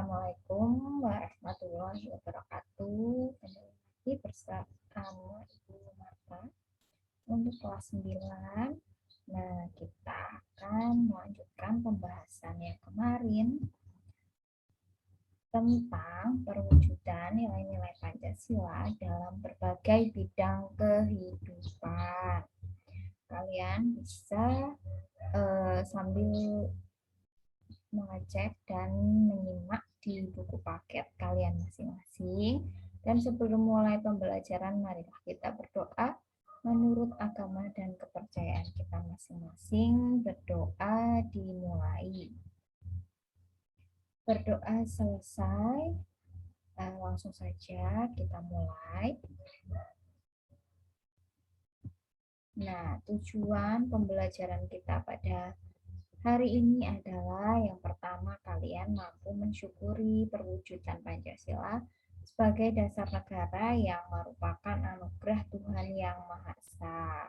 Assalamualaikum warahmatullahi wabarakatuh. Kembali lagi bersama Ibu Marta untuk kelas 9. Nah, kita akan melanjutkan pembahasan yang kemarin tentang perwujudan nilai-nilai Pancasila dalam berbagai bidang kehidupan. Kalian bisa sambil mengecek dan menyimak di buku paket kalian masing-masing. Dan sebelum mulai pembelajaran, marilah kita berdoa menurut agama dan kepercayaan kita masing-masing. Berdoa dimulai. Berdoa selesai, langsung saja kita mulai. Nah, tujuan pembelajaran kita pada hari ini adalah yang pertama, kalian mampu mensyukuri perwujudan Pancasila sebagai dasar negara yang merupakan anugerah Tuhan Yang Maha Esa.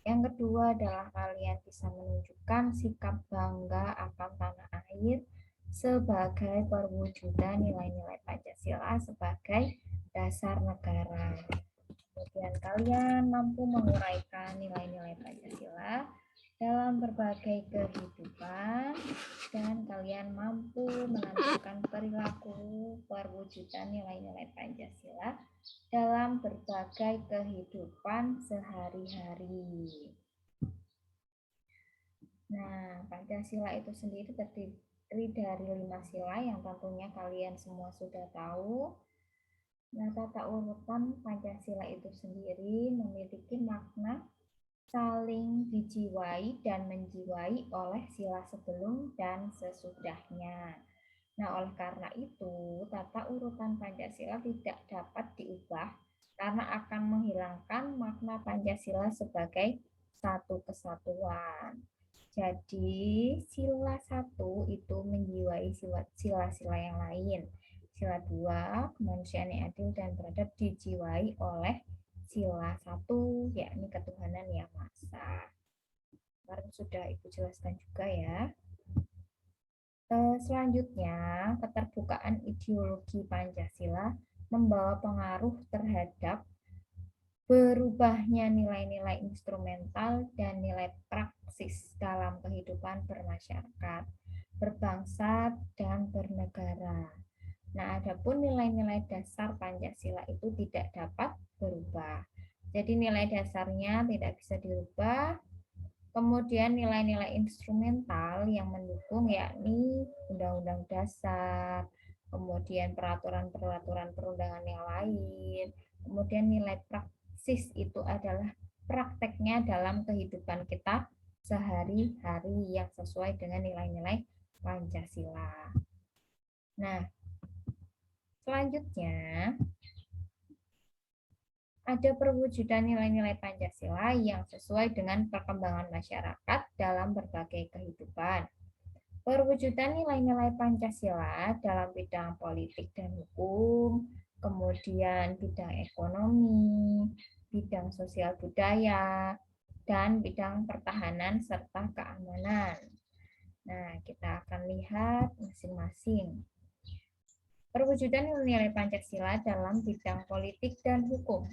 Yang kedua adalah kalian bisa menunjukkan sikap bangga akan tanah air sebagai perwujudan nilai-nilai Pancasila sebagai dasar negara. Kemudian kalian mampu menguraikan nilai-nilai Pancasila dalam berbagai kehidupan, dan kalian mampu menentukan perilaku perwujudan nilai-nilai Pancasila dalam berbagai kehidupan sehari-hari. Nah, Pancasila itu sendiri terdiri dari 5 sila yang tentunya kalian semua sudah tahu. Nah, tata urutan Pancasila itu sendiri memiliki makna saling dijiwai dan menjiwai oleh sila sebelum dan sesudahnya. Nah, oleh karena itu, tata urutan Pancasila tidak dapat diubah karena akan menghilangkan makna Pancasila sebagai satu kesatuan. Jadi, sila 1 itu menjiwai sila-sila yang lain. Sila 2, kemanusiaan yang adil dan beradab dijiwai oleh sila 1, yakni ketuhanan yang Maha Esa. Kemarin sudah Ibu jelaskan juga ya. Selanjutnya, keterbukaan ideologi Pancasila membawa pengaruh terhadap berubahnya nilai-nilai instrumental dan nilai praksis dalam kehidupan bermasyarakat, berbangsa, dan bernegara. Nah, adapun nilai-nilai dasar Pancasila itu tidak dapat berubah. Jadi nilai dasarnya tidak bisa dirubah. Kemudian nilai-nilai instrumental yang mendukung yakni Undang-Undang Dasar, kemudian peraturan-peraturan perundangan yang lain, kemudian nilai praksis itu adalah prakteknya dalam kehidupan kita sehari-hari yang sesuai dengan nilai-nilai Pancasila. Nah, selanjutnya, ada perwujudan nilai-nilai Pancasila yang sesuai dengan perkembangan masyarakat dalam berbagai kehidupan. Perwujudan nilai-nilai Pancasila dalam bidang politik dan hukum, kemudian bidang ekonomi, bidang sosial budaya, dan bidang pertahanan serta keamanan. Nah, kita akan lihat masing-masing. Perwujudan nilai Pancasila dalam bidang politik dan hukum.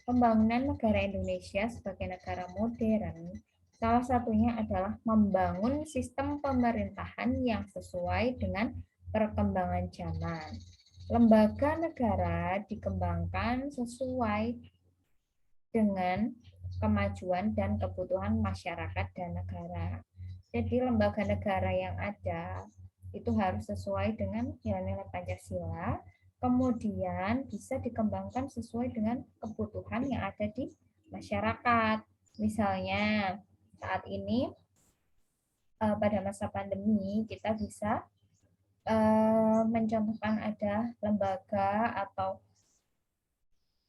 Pembangunan negara Indonesia sebagai negara modern, salah satunya adalah membangun sistem pemerintahan yang sesuai dengan perkembangan zaman. Lembaga negara dikembangkan sesuai dengan kemajuan dan kebutuhan masyarakat dan negara. Jadi lembaga negara yang ada itu harus sesuai dengan nilai-nilai Pancasila, kemudian bisa dikembangkan sesuai dengan kebutuhan yang ada di masyarakat. Misalnya saat ini pada masa pandemi kita bisa mencontohkan ada lembaga atau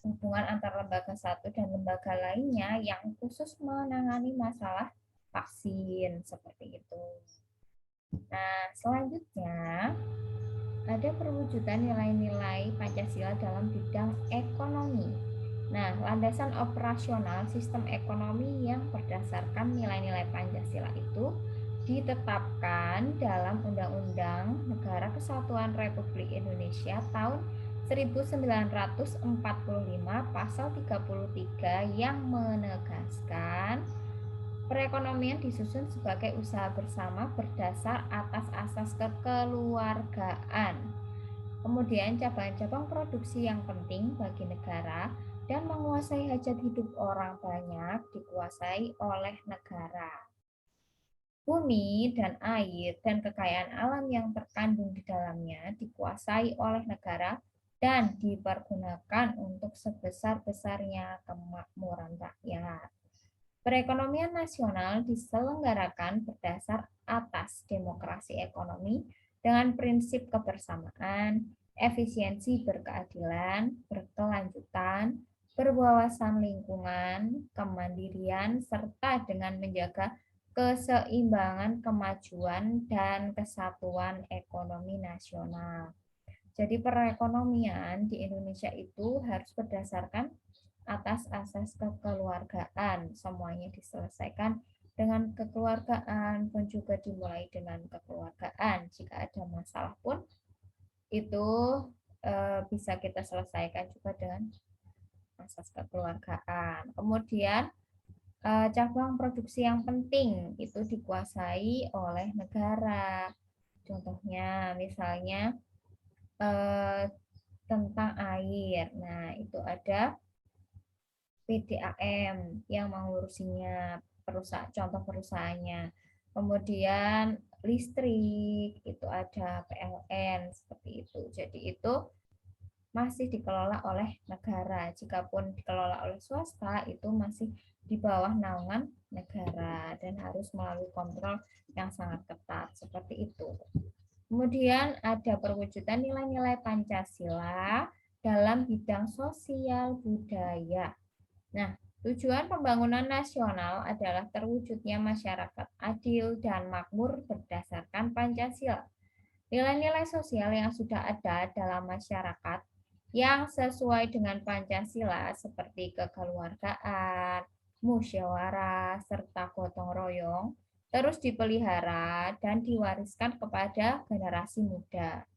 hubungan antar lembaga satu dan lembaga lainnya yang khusus menangani masalah vaksin seperti itu. Nah, selanjutnya ada perwujudan nilai-nilai Pancasila dalam bidang ekonomi. Nah, landasan operasional sistem ekonomi yang berdasarkan nilai-nilai Pancasila itu ditetapkan dalam Undang-Undang Negara Kesatuan Republik Indonesia tahun 1945 pasal 33 yang menegaskan perekonomian disusun sebagai usaha bersama berdasar atas asas kekeluargaan. Kemudian cabang-cabang produksi yang penting bagi negara dan menguasai hajat hidup orang banyak dikuasai oleh negara. Bumi dan air dan kekayaan alam yang terkandung di dalamnya dikuasai oleh negara dan dipergunakan untuk sebesar-besarnya kemakmuran rakyat. Perekonomian nasional diselenggarakan berdasar atas demokrasi ekonomi dengan prinsip kebersamaan, efisiensi berkeadilan, berkelanjutan, berwawasan lingkungan, kemandirian, serta dengan menjaga keseimbangan kemajuan dan kesatuan ekonomi nasional. Jadi perekonomian di Indonesia itu harus berdasarkan atas asas kekeluargaan. Semuanya diselesaikan dengan kekeluargaan pun juga dimulai dengan kekeluargaan. Jika ada masalah pun itu bisa kita selesaikan juga dengan asas kekeluargaan. Kemudian cabang produksi yang penting itu dikuasai oleh negara. Contohnya misalnya tentang air. Nah, itu ada PDAM yang mengurusinya, contoh perusahaannya. Kemudian listrik itu ada PLN seperti itu. Jadi itu masih dikelola oleh negara. Jikapun dikelola oleh swasta itu masih di bawah naungan negara dan harus melalui kontrol yang sangat ketat seperti itu. Kemudian ada perwujudan nilai-nilai Pancasila dalam bidang sosial budaya. Nah, tujuan pembangunan nasional adalah terwujudnya masyarakat adil dan makmur berdasarkan Pancasila. Nilai-nilai sosial yang sudah ada dalam masyarakat yang sesuai dengan Pancasila seperti kekeluargaan, musyawarah, serta gotong royong terus dipelihara dan diwariskan kepada generasi muda.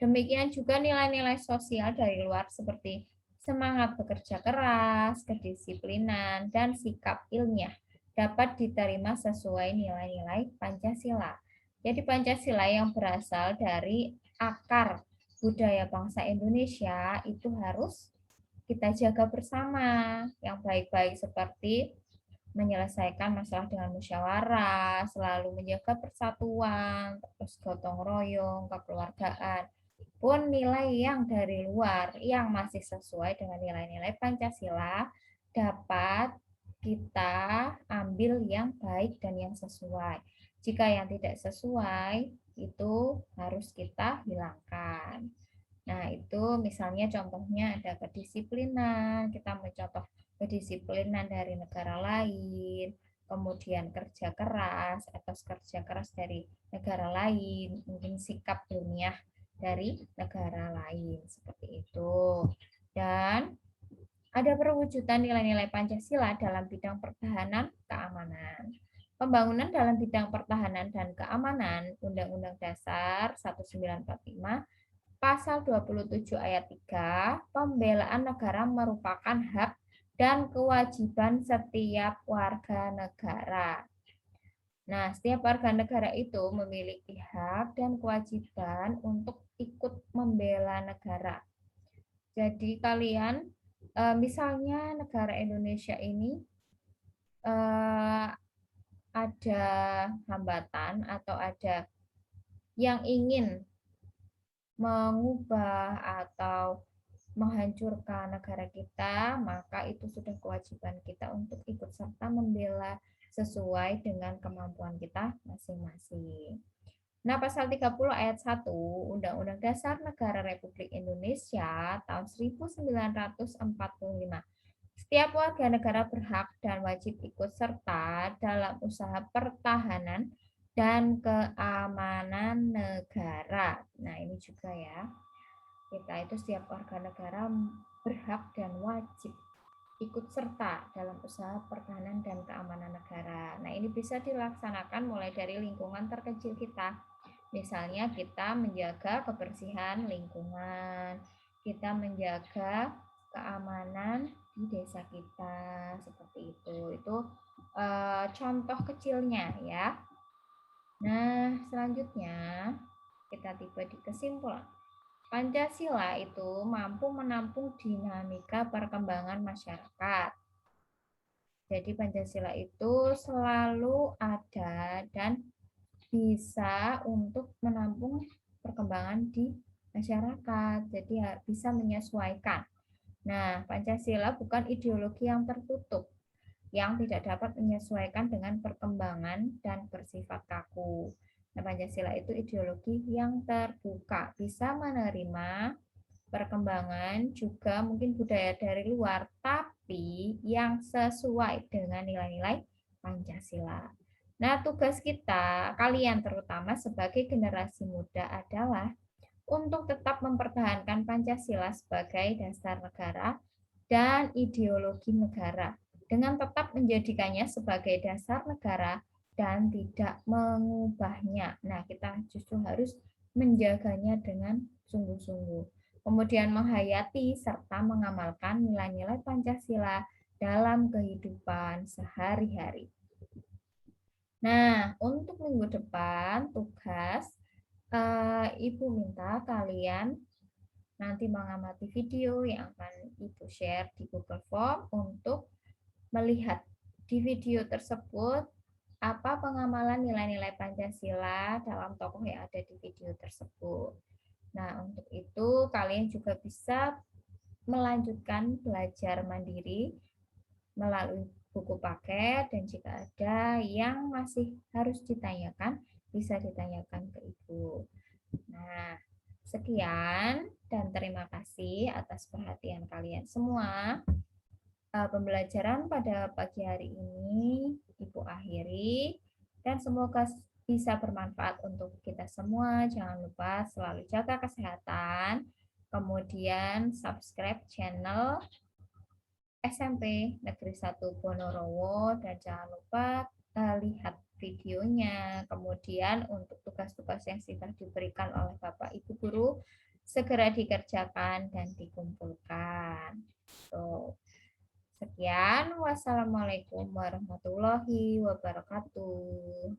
Demikian juga nilai-nilai sosial dari luar seperti semangat bekerja keras, kedisiplinan, dan sikap ilmiah dapat diterima sesuai nilai-nilai Pancasila. Jadi Pancasila yang berasal dari akar budaya bangsa Indonesia itu harus kita jaga bersama yang baik-baik seperti menyelesaikan masalah dengan musyawarah, selalu menjaga persatuan, terus gotong royong, kekeluargaan. Pun nilai yang dari luar yang masih sesuai dengan nilai-nilai Pancasila dapat kita ambil yang baik dan yang sesuai. Jika yang tidak sesuai, itu harus kita hilangkan. Nah, itu misalnya contohnya ada kedisiplinan, kita mencontoh kedisiplinan dari negara lain, kemudian kerja keras, atau kerja keras dari negara lain, mungkin sikap ilmiah dari negara lain, seperti itu. Dan ada perwujudan nilai-nilai Pancasila dalam bidang pertahanan keamanan. Pembangunan dalam bidang pertahanan dan keamanan Undang-Undang Dasar 1945 Pasal 27 ayat 3, pembelaan negara merupakan hak dan kewajiban setiap warga negara. Nah, setiap warga negara itu memiliki hak dan kewajiban untuk ikut membela negara. Jadi kalian, misalnya negara Indonesia ini ada hambatan atau ada yang ingin mengubah atau menghancurkan negara kita, maka itu sudah kewajiban kita untuk ikut serta membela sesuai dengan kemampuan kita masing-masing. Nah, pasal 30 ayat 1 Undang-Undang Dasar Negara Republik Indonesia tahun 1945. Setiap warga negara berhak dan wajib ikut serta dalam usaha pertahanan dan keamanan negara. Nah, ini juga ya. Kita itu setiap warga negara berhak dan wajib ikut serta dalam usaha pertahanan dan keamanan negara. Nah, ini bisa dilaksanakan mulai dari lingkungan terkecil kita. Misalnya kita menjaga kebersihan lingkungan, kita menjaga keamanan di desa kita, seperti itu. Itu contoh kecilnya ya. Nah, selanjutnya kita tiba di kesimpulan. Pancasila itu mampu menampung dinamika perkembangan masyarakat. Jadi Pancasila itu selalu ada dan bisa untuk menampung perkembangan di masyarakat. Jadi bisa menyesuaikan. Nah, Pancasila bukan ideologi yang tertutup, yang tidak dapat menyesuaikan dengan perkembangan dan bersifat kaku. Nah, Pancasila itu ideologi yang terbuka, bisa menerima perkembangan juga mungkin budaya dari luar, tapi yang sesuai dengan nilai-nilai Pancasila. Nah, tugas kita, kalian terutama sebagai generasi muda adalah untuk tetap mempertahankan Pancasila sebagai dasar negara dan ideologi negara, dengan tetap menjadikannya sebagai dasar negara dan tidak mengubahnya. Nah, kita justru harus menjaganya dengan sungguh-sungguh. Kemudian menghayati serta mengamalkan nilai-nilai Pancasila dalam kehidupan sehari-hari. Nah, untuk minggu depan tugas Ibu minta kalian nanti mengamati video yang akan Ibu share di Google Form untuk melihat di video tersebut apa pengamalan nilai-nilai Pancasila dalam tokoh yang ada di video tersebut. Nah, untuk itu kalian juga bisa melanjutkan belajar mandiri melalui buku paket, dan jika ada yang masih harus ditanyakan, bisa ditanyakan ke Ibu. Nah, sekian dan terima kasih atas perhatian kalian semua. Pembelajaran pada pagi hari ini Ibu akhiri dan semoga bisa bermanfaat untuk kita semua. Jangan lupa selalu jaga kesehatan, kemudian subscribe channel SMP Negeri 1 Ponorogo dan jangan lupa lihat videonya. Kemudian untuk tugas-tugas yang sudah diberikan oleh Bapak Ibu guru segera dikerjakan dan dikumpulkan. So, sekian, wassalamualaikum warahmatullahi wabarakatuh.